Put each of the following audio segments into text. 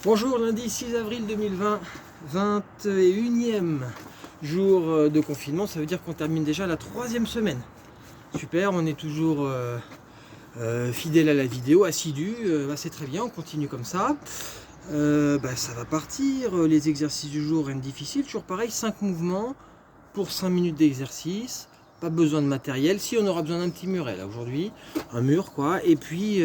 Bonjour, lundi 6 avril 2020, 21e jour de confinement, ça veut dire qu'on termine déjà la 3e semaine. Super, on est toujours fidèle à la vidéo, assidu, c'est très bien, on continue comme ça. Ça va partir, les exercices du jour, rien de difficile, toujours pareil, 5 mouvements pour 5 minutes d'exercice, pas besoin de matériel, si on aura besoin d'un petit muret là aujourd'hui, un mur quoi, et puis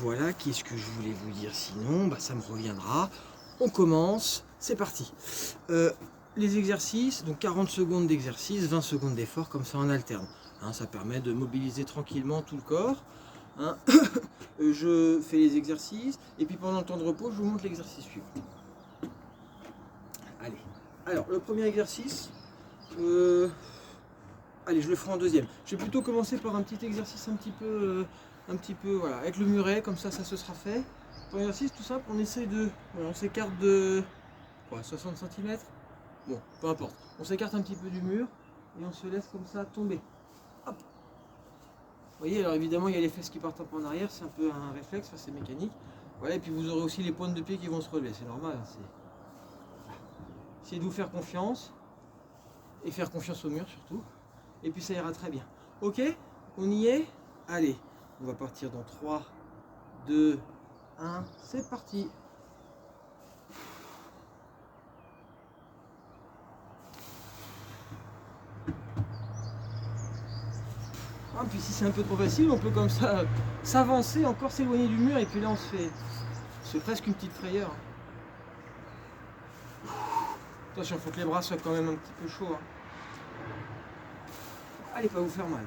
voilà, qu'est-ce que je voulais vous dire sinon, ça me reviendra, on commence, c'est parti. Les exercices, donc 40 secondes d'exercice, 20 secondes d'effort, comme ça on alterne. Ça permet de mobiliser tranquillement tout le corps. Je fais les exercices, et puis pendant le temps de repos, je vous montre l'exercice suivant. Allez, alors le premier exercice, allez, je le ferai en deuxième. Je vais plutôt commencer par un petit exercice un petit peu voilà, avec le muret, comme ça se sera fait. Pour l'exercice tout simple, on essaye de, voilà, on s'écarte de 60 cm. Bon, peu importe. On s'écarte un petit peu du mur et on se laisse comme ça tomber. Hop. Vous voyez, alors évidemment il y a les fesses qui partent un peu en arrière, c'est un peu un réflexe, c'est mécanique. Voilà, et puis vous aurez aussi les pointes de pied qui vont se relever, c'est normal. Essayez de vous faire confiance et faire confiance au mur surtout. Et puis ça ira très bien. Ok, on y est. Allez, on va partir dans 3, 2, 1, c'est parti. Puis si c'est un peu trop facile, on peut comme ça s'avancer, encore s'éloigner du mur, et puis là on se fait presque une petite frayeur. Attention, il faut que les bras soient quand même un petit peu chauds. Allez, pas vous faire mal.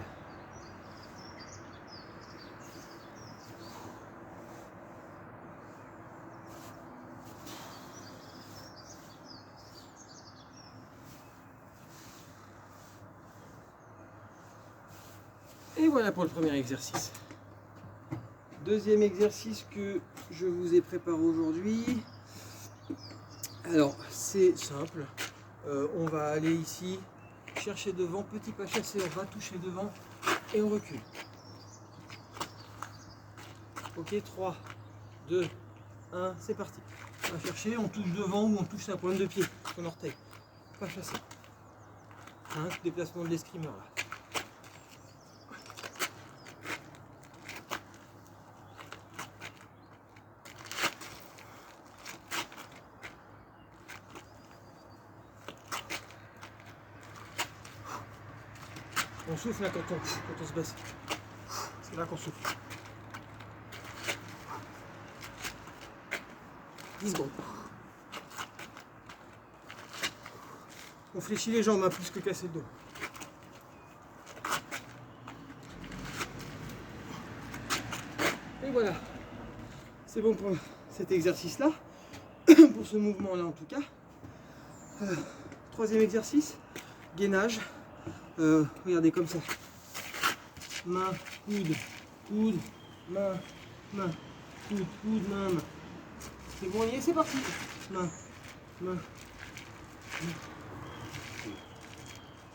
Et voilà pour le premier exercice. Deuxième exercice que je vous ai préparé aujourd'hui. Alors, c'est simple. On va aller ici, chercher devant, petit pas chassé, on va toucher devant et on recule. Ok, 3, 2, 1, c'est parti. On va chercher, on touche devant ou on touche sa pointe de pied, son orteil. Pas chassé. Déplacement de l'escrimeur là. On souffle là quand on se baisse. C'est là qu'on souffle. 10 secondes. On fléchit les jambes plus que casser le dos. Et voilà. C'est bon pour cet exercice-là. Pour ce mouvement-là en tout cas. Troisième exercice. Gainage. Regardez comme ça. Main, coude, coude, main, main, coude, coude, main, main. C'est bon, et c'est parti. Main, main, main.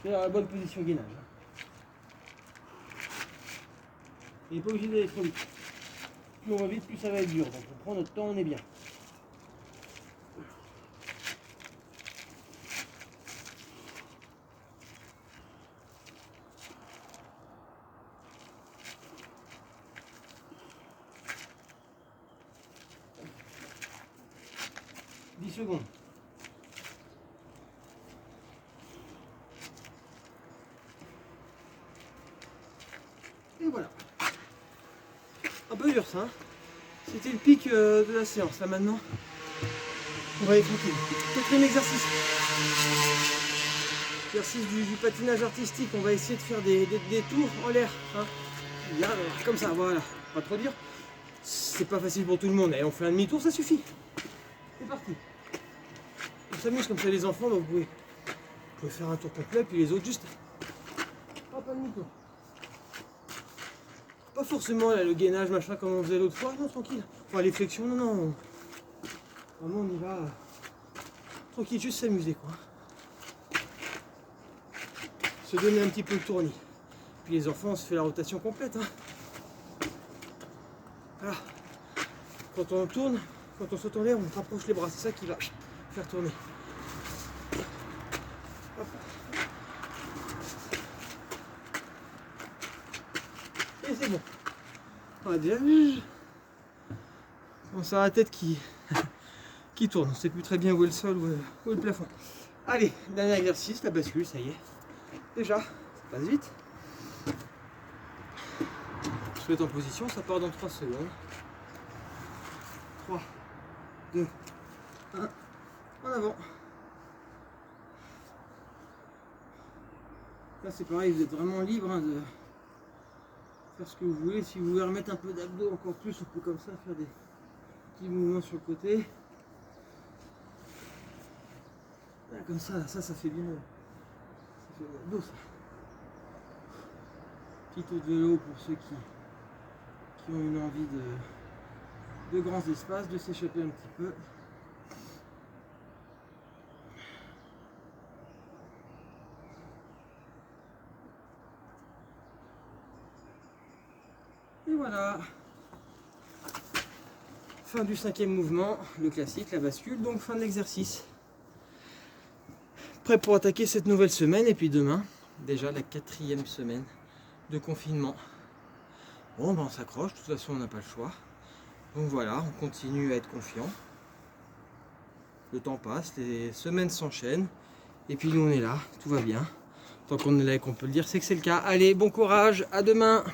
C'est dans la bonne position gainage. Il n'est pas obligé d'aller trop vite. Plus on va vite, plus ça va être dur. Donc on prend notre temps, on est bien. Secondes. Et voilà. Un peu dur ça. C'était le pic de la séance. Là maintenant, on va aller tranquille. Quatrième exercice. Exercice du patinage artistique. On va essayer de faire des tours en l'air. Là, comme ça, voilà. Pas trop dur. C'est pas facile pour tout le monde. Et on fait un demi-tour, ça suffit. C'est parti. On s'amuse comme ça les enfants, donc vous pouvez faire un tour complet, puis les autres juste hop, un demi-tour. Pas forcément là, le gainage machin comme on faisait l'autre fois, non tranquille. Enfin les flexions, non. Vraiment on y va tranquille, juste s'amuser quoi. Se donner un petit peu le tournis. Puis les enfants on se fait la rotation complète. Voilà. quand on tourne, quand on saute en l'air, on rapproche les bras. C'est ça qui va faire tourner. Hop. Et c'est bon. On a déjà vu. On sent la tête qui tourne. On ne sait plus très bien où est le sol, où est le plafond. Allez, dernier exercice, la bascule, ça y est. Déjà, ça passe vite. Je se mets en position, ça part dans 3 secondes. 3, 2, 1, en avant. Là c'est pareil, vous êtes vraiment libre hein, de faire ce que vous voulez. Si vous voulez remettre un peu d'abdos encore plus, on peut comme ça faire des petits mouvements sur le côté. Là, comme ça fait bien. Ça fait l'abdos ça. Petit tour de vélo pour ceux qui ont une envie de grands espaces, de s'échapper un petit peu. Et voilà. Fin du 5e mouvement, le classique, la bascule, donc fin de l'exercice. Prêt pour attaquer cette nouvelle semaine et puis demain, déjà la 4e semaine de confinement. Bon ben on s'accroche, de toute façon on n'a pas le choix. Donc voilà, on continue à être confiant. Le temps passe, les semaines s'enchaînent et puis nous on est là, tout va bien. Tant qu'on est là et qu'on peut le dire, c'est que c'est le cas. Allez, bon courage, à demain!